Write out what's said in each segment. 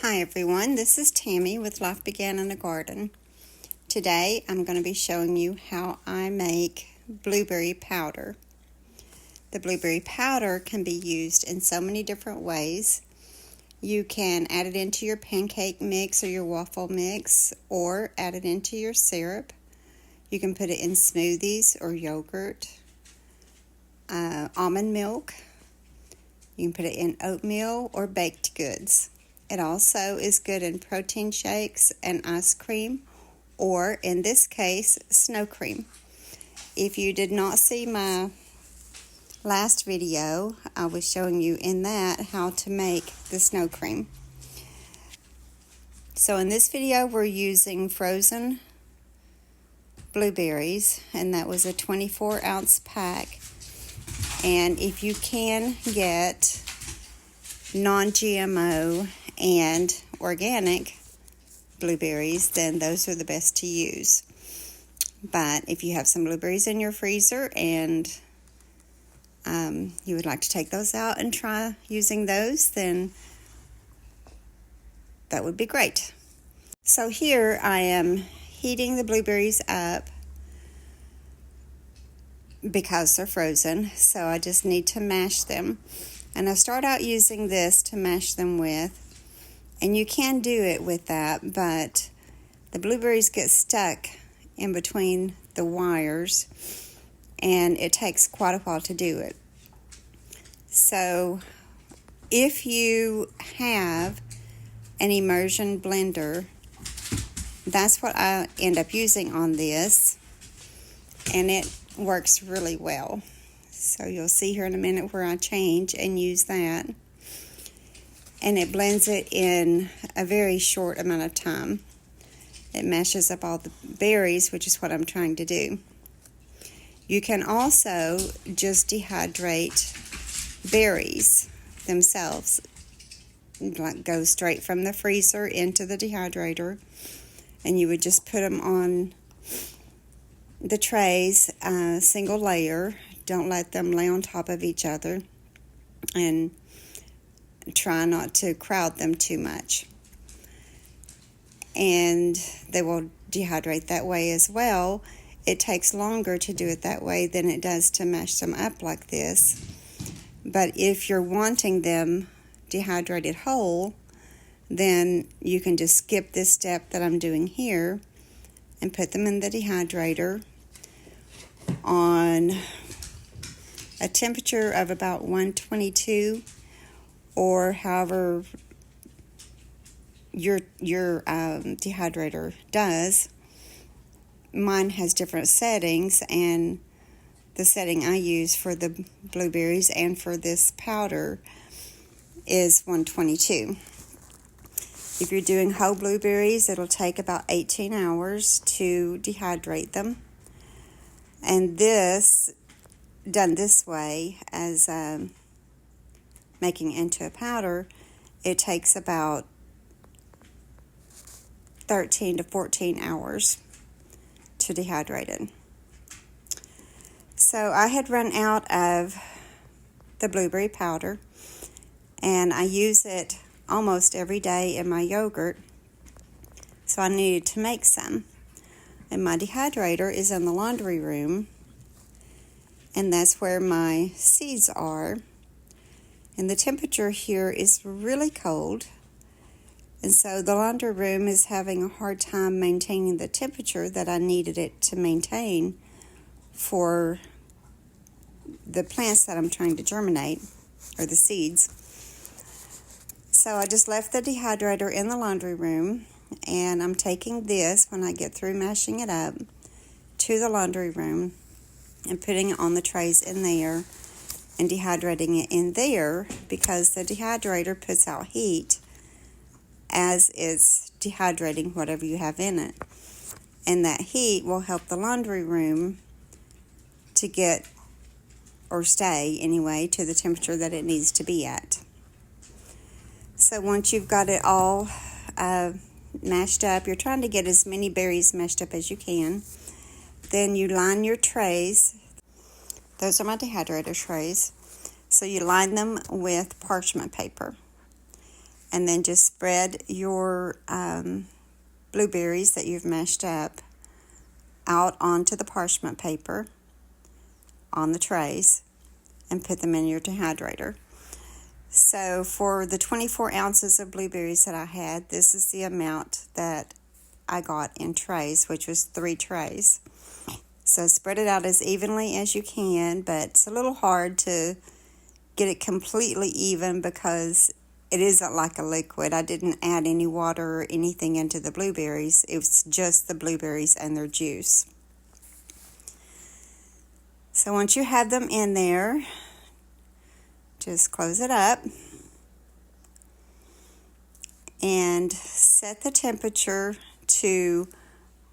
Hi everyone, this is Tammy with Life Began in a Garden. Today I'm going to be showing you how I make blueberry powder. The blueberry powder can be used in so many different ways. You can add it into your pancake mix or your waffle mix, or add it into your syrup. You can put it in smoothies or yogurt, almond milk. You can put it in oatmeal or baked goods. It also is good in protein shakes and ice cream, or in this case, snow cream. If you did not see my last video, I was showing you in that how to make the snow cream. So in this video, we're using frozen blueberries, and that was a 24-ounce pack. And if you can get non-GMO and organic blueberries, then those are the best to use. But if you have some blueberries in your freezer and you would like to take those out and try using those, then that would be great. So here I am heating the blueberries up because they're frozen, so I just need to mash them. And I start out using this to mash them with, and you can do it with that, but the blueberries get stuck in between the wires, and it takes quite a while to do it. So if you have an immersion blender, that's what I end up using on this, and it works really well. So you'll see here in a minute where I change and use that. And it blends it in a very short amount of time. It mashes up all the berries, which is what I'm trying to do. You can also just dehydrate berries themselves. Like go straight from the freezer into the dehydrator, and you would just put them on the trays, single layer. Don't let them lay on top of each other, and try not to crowd them too much. And they will dehydrate that way as well. It takes longer to do it that way than it does to mash them up like this. But if you're wanting them dehydrated whole, then you can just skip this step that I'm doing here and put them in the dehydrator on a temperature of about 122, or however your dehydrator does. Mine has different settings, and the setting I use for the blueberries and for this powder is 122. If you're doing whole blueberries, it'll take about 18 hours to dehydrate them. And this, done this way, as making it into a powder, it takes about 13 to 14 hours to dehydrate it. So I had run out of the blueberry powder, and I use it almost every day in my yogurt, so I needed to make some. And my dehydrator is in the laundry room, and that's where my seeds are. And the temperature here is really cold, and so the laundry room is having a hard time maintaining the temperature that I needed it to maintain for the plants that I'm trying to germinate, or the seeds. So I just left the dehydrator in the laundry room, and I'm taking this, when I get through mashing it up, to the laundry room and putting it on the trays in there and dehydrating it in there, because the dehydrator puts out heat as it's dehydrating whatever you have in it. And that heat will help the laundry room to get, or stay anyway, to the temperature that it needs to be at. So once you've got it all mashed up, you're trying to get as many berries mashed up as you can. Then you line your trays. Those are my dehydrator trays. So you line them with parchment paper. And then just spread your blueberries that you've mashed up out onto the parchment paper on the trays and put them in your dehydrator. So for the 24 ounces of blueberries that I had, this is the amount that I got in trays, which was 3 trays. So spread it out as evenly as you can, but it's a little hard to get it completely even because it isn't like a liquid. I didn't add any water or anything into the blueberries. It was just the blueberries and their juice. So once you have them in there, just close it up and set the temperature to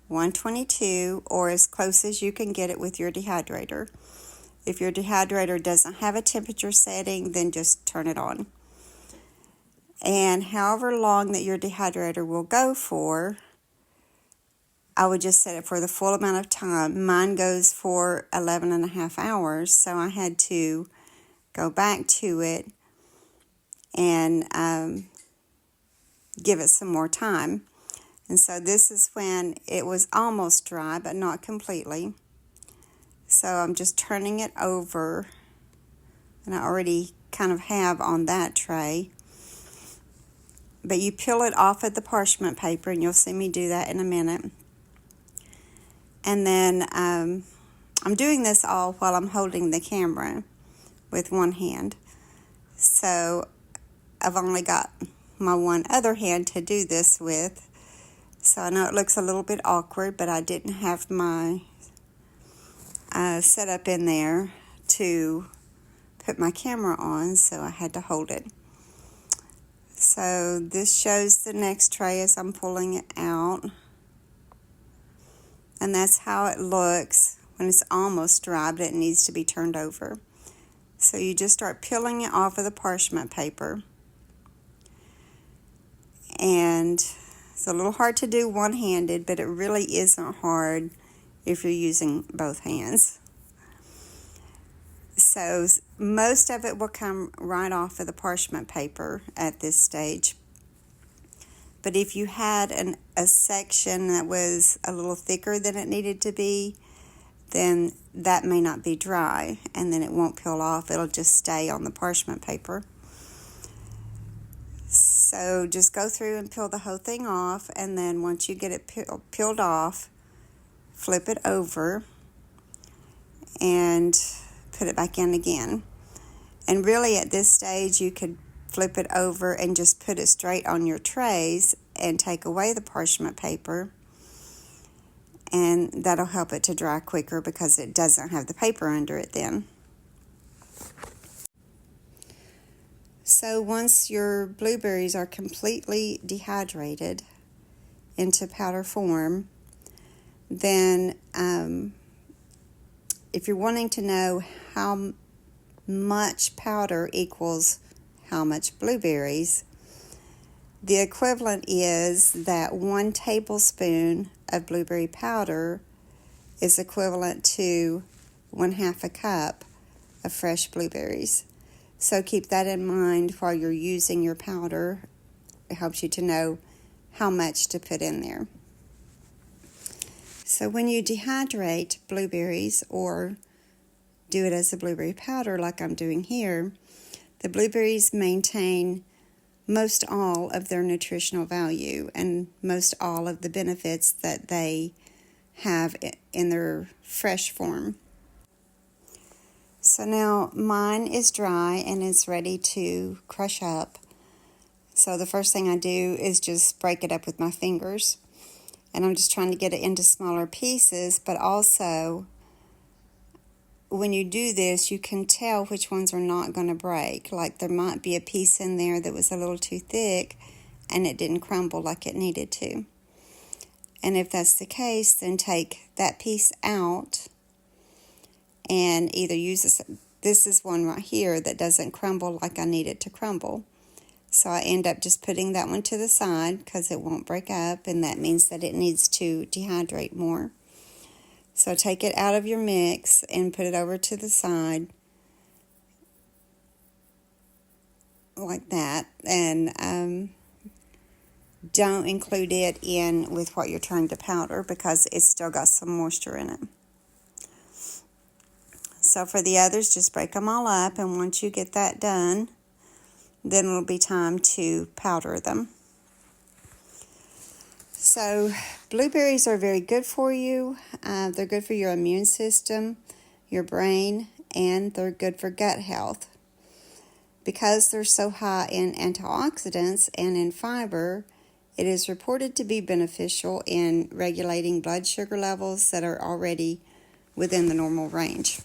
122 or as close as you can get it with your dehydrator. If your dehydrator doesn't have a temperature setting, then just turn it on. And however long that your dehydrator will go for, I would just set it for the full amount of time. Mine goes for 11 and a half hours, so I had to go back to it and give it some more time. And so this is when it was almost dry, but not completely. So I'm just turning it over, and I already kind of have on that tray. But you peel it off of the parchment paper, and you'll see me do that in a minute. And then I'm doing this all while I'm holding the camera with one hand. So I've only got my one other hand to do this with. So I know it looks a little bit awkward, but I didn't have my setup in there to put my camera on, so I had to hold it. So this shows the next tray as I'm pulling it out. And that's how it looks when it's almost dry, but it needs to be turned over. So you just start peeling it off of the parchment paper. And it's a little hard to do one-handed, but it really isn't hard if you're using both hands. So most of it will come right off of the parchment paper at this stage. But if you had a section that was a little thicker than it needed to be, then that may not be dry, and then it won't peel off. It'll just stay on the parchment paper. So just go through and peel the whole thing off, and then once you get it peeled off, flip it over and put it back in again. And really at this stage you could flip it over and just put it straight on your trays and take away the parchment paper, and that'll help it to dry quicker because it doesn't have the paper under it then. So once your blueberries are completely dehydrated into powder form, then if you're wanting to know how much powder equals how much blueberries, the equivalent is that 1 tablespoon of blueberry powder is equivalent to 1/2 a cup of fresh blueberries. So keep that in mind while you're using your powder. It helps you to know how much to put in there. So when you dehydrate blueberries or do it as a blueberry powder like I'm doing here, the blueberries maintain most all of their nutritional value and most all of the benefits that they have in their fresh form. So now mine is dry and is ready to crush up. So the first thing I do is just break it up with my fingers. And I'm just trying to get it into smaller pieces, but also when you do this, you can tell which ones are not going to break. Like there might be a piece in there that was a little too thick and it didn't crumble like it needed to. And if that's the case, then take that piece out and either use this is one right here that doesn't crumble like I need it to crumble. So I end up just putting that one to the side because it won't break up, and that means that it needs to dehydrate more. So take it out of your mix and put it over to the side. like that, and don't include it in with what you're trying to powder because it's still got some moisture in it. So for the others, just break them all up, and once you get that done, then it'll be time to powder them. So blueberries are very good for you. They're good for your immune system, your brain, and they're good for gut health. Because they're so high in antioxidants and in fiber, it is reported to be beneficial in regulating blood sugar levels that are already within the normal range.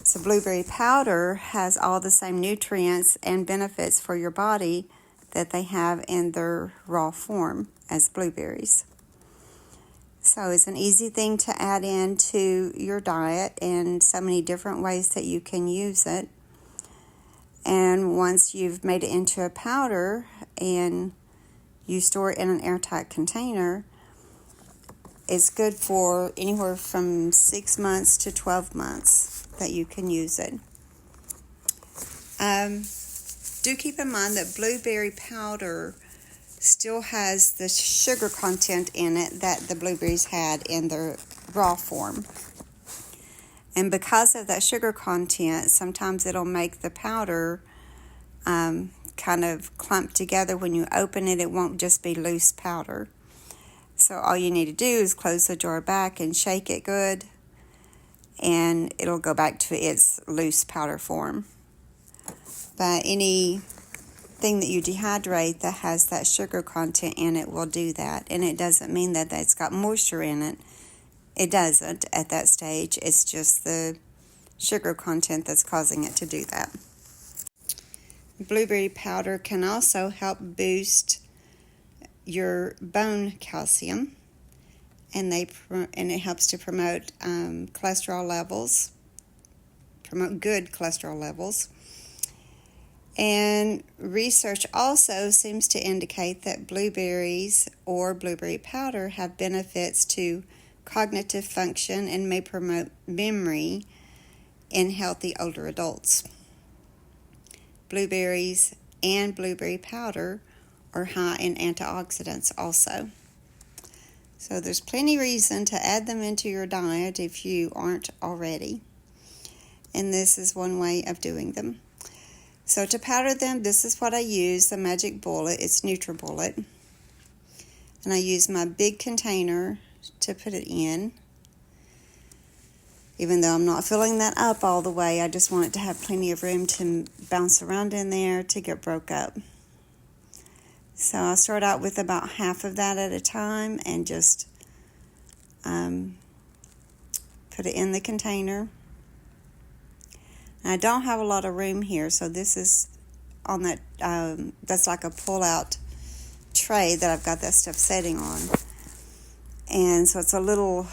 So blueberry powder has all the same nutrients and benefits for your body that they have in their raw form as blueberries. So it's an easy thing to add into your diet and so many different ways that you can use it. And once you've made it into a powder and you store it in an airtight container, it's good for anywhere from 6 months to 12 months that you can use it. Do keep in mind that blueberry powder still has the sugar content in it that the blueberries had in their raw form. And because of that sugar content, sometimes it'll make the powder kind of clump together. When you open it, it won't just be loose powder. So all you need to do is close the jar back and shake it good, and it'll go back to its loose powder form. But anything that you dehydrate that has that sugar content in it will do that. And it doesn't mean that it's got moisture in it. It doesn't at that stage. It's just the sugar content that's causing it to do that. Blueberry powder can also help boost your bone calcium, and it helps to promote cholesterol levels, promote good cholesterol levels. And research also seems to indicate that blueberries or blueberry powder have benefits to cognitive function and may promote memory in healthy older adults. Blueberries and blueberry powder are high in antioxidants also. So there's plenty of reason to add them into your diet if you aren't already. And this is one way of doing them. So to powder them, this is what I use, the Magic Bullet. It's NutriBullet. And I use my big container to put it in. Even though I'm not filling that up all the way, I just want it to have plenty of room to bounce around in there to get broke up. So I'll start out with about half of that at a time and just put it in the container. And I don't have a lot of room here, so this is on that, that's like a pull-out tray that I've got that stuff setting on. And so it's a little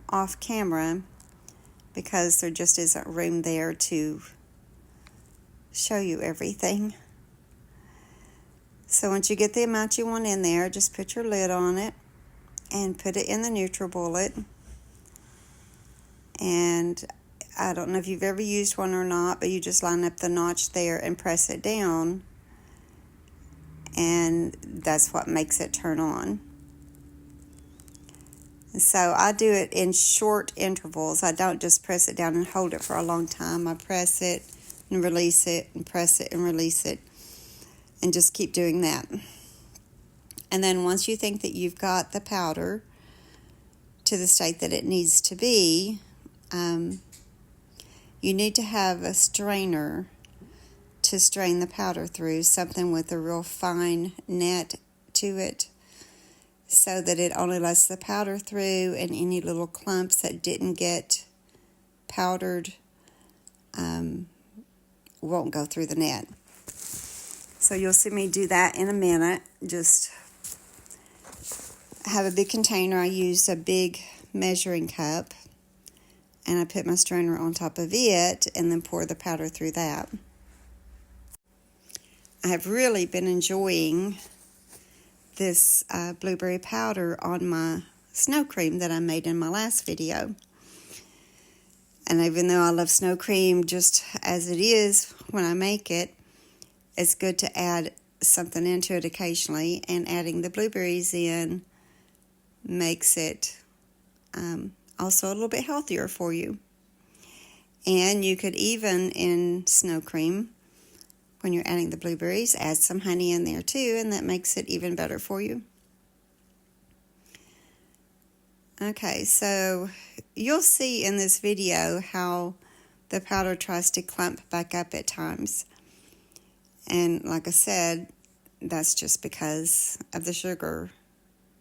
off camera because there just isn't room there to show you everything. So once you get the amount you want in there, just put your lid on it and put it in the NutriBullet. And I don't know if you've ever used one or not, but you just line up the notch there and press it down, and that's what makes it turn on. So I do it in short intervals. I don't just press it down and hold it for a long time. I press it and release it and press it and release it and just keep doing that. And then once you think that you've got the powder to the state that it needs to be, you need to have a strainer to strain the powder through, something with a real fine net to it, so that it only lets the powder through, and any little clumps that didn't get powdered won't go through the net. So you'll see me do that in a minute. Just have a big container. I use a big measuring cup, and I put my strainer on top of it and then pour the powder through that. I have really been enjoying this blueberry powder on my snow cream that I made in my last video. And even though I love snow cream just as it is when I make it, it's good to add something into it occasionally, and adding the blueberries in makes it also a little bit healthier for you. And you could even, in snow cream, when you're adding the blueberries, add some honey in there too, and that makes it even better for you. Okay, so you'll see in this video how the powder tries to clump back up at times. And like I said, that's just because of the sugar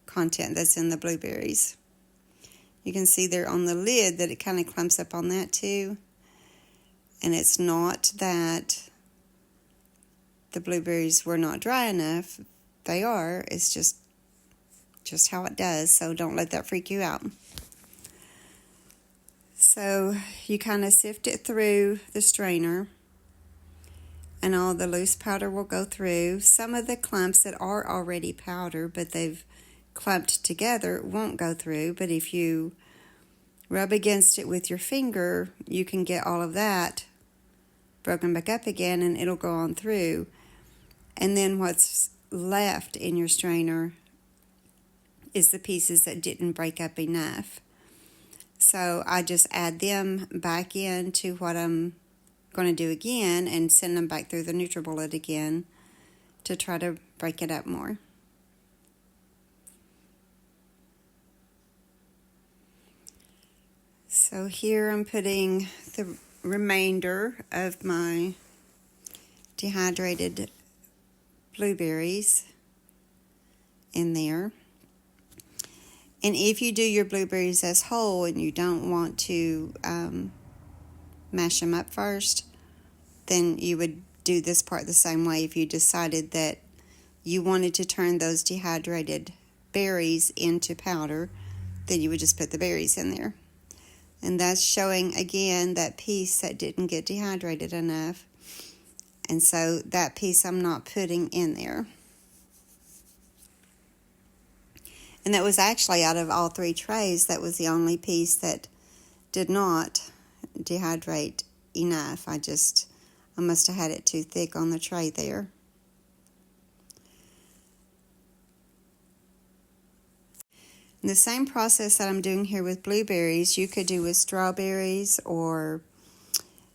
content that's in the blueberries. You can see there on the lid that it kind of clumps up on that too. And it's not that the blueberries were not dry enough. They are. It's just how it does, so don't let that freak you out. So you kind of sift it through the strainer, and all the loose powder will go through. Some of the clumps that are already powder, but they've clumped together, won't go through. But if you rub against it with your finger, you can get all of that broken back up again, and it'll go on through. And then what's left in your strainer is the pieces that didn't break up enough. So I just add them back into what I'm going to do again and send them back through the NutriBullet again to try to break it up more. So here I'm putting the remainder of my dehydrated blueberries in there. And if you do your blueberries as whole and you don't want to mash them up first, then you would do this part the same way. If you decided that you wanted to turn those dehydrated berries into powder, then you would just put the berries in there. And that's showing again that piece that didn't get dehydrated enough. And so that piece I'm not putting in there. And that was actually, out of all 3 trays, that was the only piece that did not dehydrate enough. I must have had it too thick on the tray there. And the same process that I'm doing here with blueberries, you could do with strawberries, or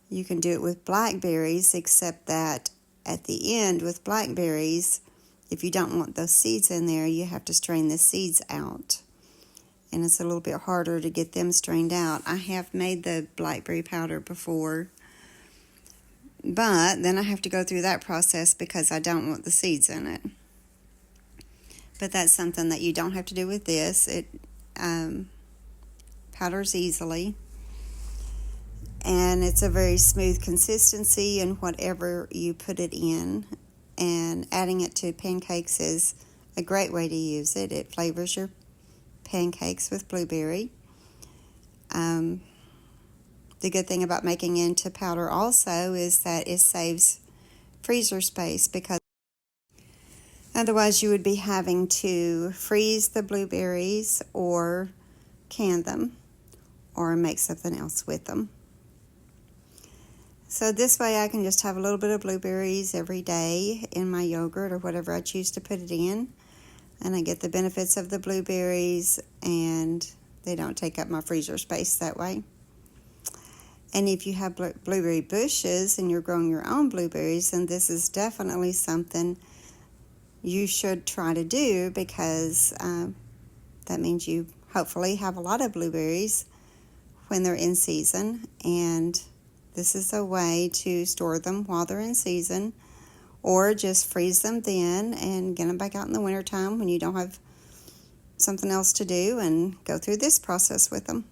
you can do it with blackberries, except that at the end with blackberries, if you don't want those seeds in there, you have to strain the seeds out. And it's a little bit harder to get them strained out. I have made the blackberry powder before, but then I have to go through that process because I don't want the seeds in it. But that's something that you don't have to do with this. It powders easily. And it's a very smooth consistency in whatever you put it in. And adding it to pancakes is a great way to use it. It flavors your pancakes with blueberry. The good thing about making it into powder also is that it saves freezer space, because otherwise you would be having to freeze the blueberries or can them or make something else with them. So this way I can just have a little bit of blueberries every day in my yogurt or whatever I choose to put it in. And I get the benefits of the blueberries, and they don't take up my freezer space that way. And if you have blueberry bushes and you're growing your own blueberries, then this is definitely something you should try to do, because that means you hopefully have a lot of blueberries when they're in season. And this is a way to store them while they're in season, or just freeze them then and get them back out in the wintertime when you don't have something else to do, and go through this process with them.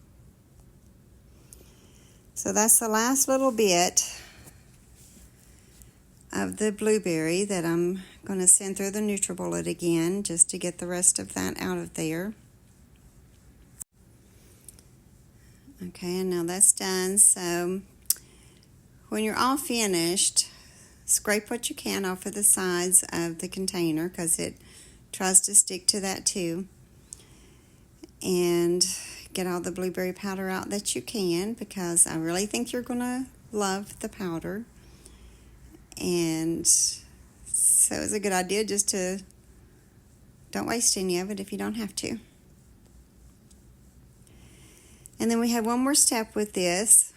So that's the last little bit of the blueberry that I'm going to send through the NutriBullet again, just to get the rest of that out of there. Okay, and now that's done. So when you're all finished, scrape what you can off of the sides of the container, because it tries to stick to that too. And get all the blueberry powder out that you can, because I really think you're going to love the powder. And so it's a good idea just to don't waste any of it if you don't have to. And then we have one more step with this.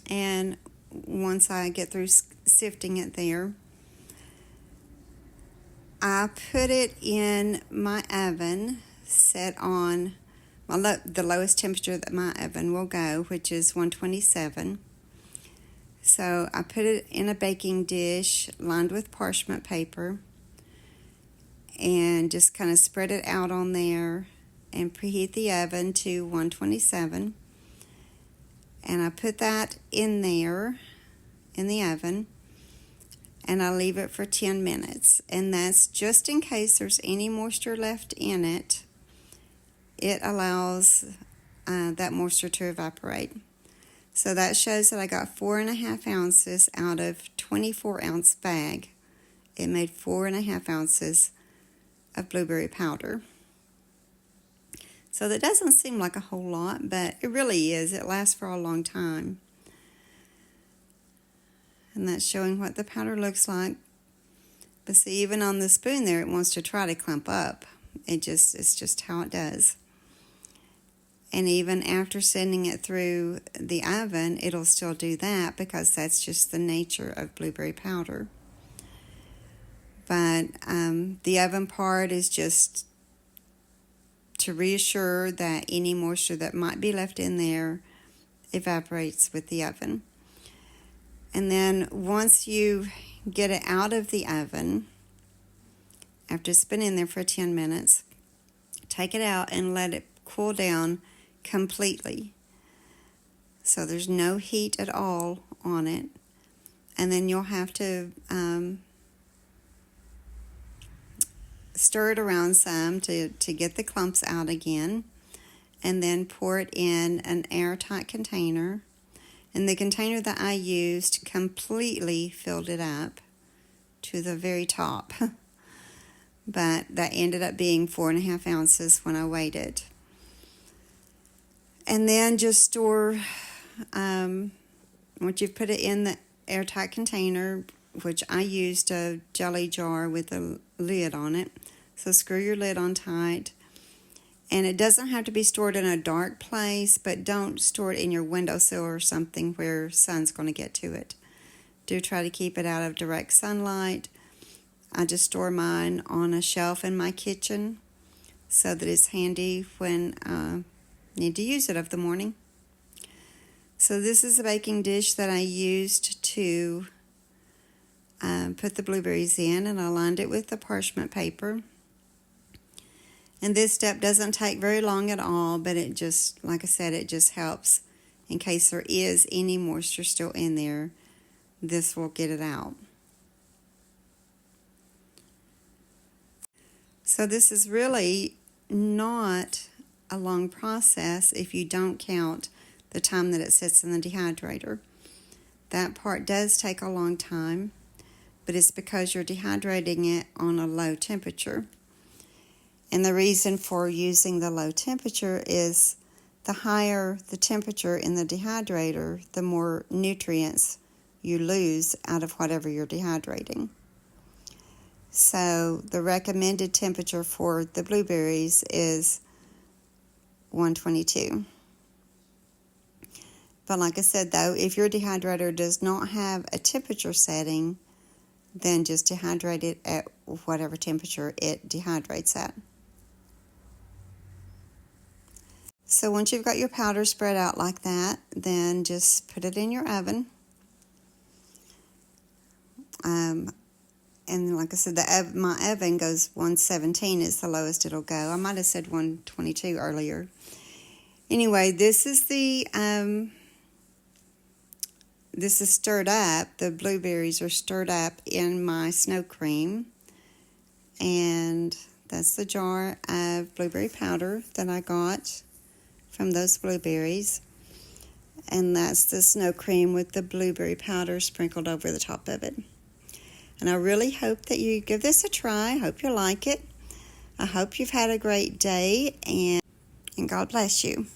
And once I get through sifting it there, I put it in my oven, set on the lowest temperature that my oven will go, which is 127. So I put it in a baking dish lined with parchment paper and just kind of spread it out on there and preheat the oven to 127. And I put that in there in the oven, and I leave it for 10 minutes. And that's just in case there's any moisture left in it. It allows that moisture to evaporate. So that shows that I got 4.5 ounces out of 24-ounce bag. It made 4.5 ounces of blueberry powder. So that doesn't seem like a whole lot, but it really is. It lasts for a long time. And that's showing what the powder looks like. But see, even on the spoon there, it wants to try to clump up. It's just how it does. And even after sending it through the oven, it'll still do that because that's just the nature of blueberry powder. But the oven part is just to reassure that any moisture that might be left in there evaporates with the oven. And then once you get it out of the oven, after it's been in there for 10 minutes, take it out and let it cool down completely. So there's no heat at all on it. And then you'll have to stir it around some to get the clumps out again. And then pour it in an airtight container. And the container that I used completely filled it up to the very top. But that ended up being 4.5 ounces when I weighed it. And then just store, once you've put it in the airtight container, which I used a jelly jar with a lid on it. So screw your lid on tight. And it doesn't have to be stored in a dark place, but don't store it in your windowsill or something where sun's going to get to it. Do try to keep it out of direct sunlight. I just store mine on a shelf in my kitchen so that it's handy when I need to use it of the morning. So this is a baking dish that I used to put the blueberries in, and I lined it with the parchment paper. And this step doesn't take very long at all, but it just, like I said, it just helps in case there is any moisture still in there. This will get it out. So this is really not a long process if you don't count the time that it sits in the dehydrator. That part does take a long time, but it's because you're dehydrating it on a low temperature. And the reason for using the low temperature is the higher the temperature in the dehydrator, the more nutrients you lose out of whatever you're dehydrating. So the recommended temperature for the blueberries is 122. But like I said, though, if your dehydrator does not have a temperature setting, then just dehydrate it at whatever temperature it dehydrates at. So once you've got your powder spread out like that, then just put it in your oven. And like I said, my oven goes 117 is the lowest it'll go. I might have said 122 earlier. Anyway, this is this is stirred up. The blueberries are stirred up in my snow cream. And that's the jar of blueberry powder that I got from those blueberries. And that's the snow cream with the blueberry powder sprinkled over the top of it. And I really hope that you give this a try. I hope you like it. I hope you've had a great day, and God bless you.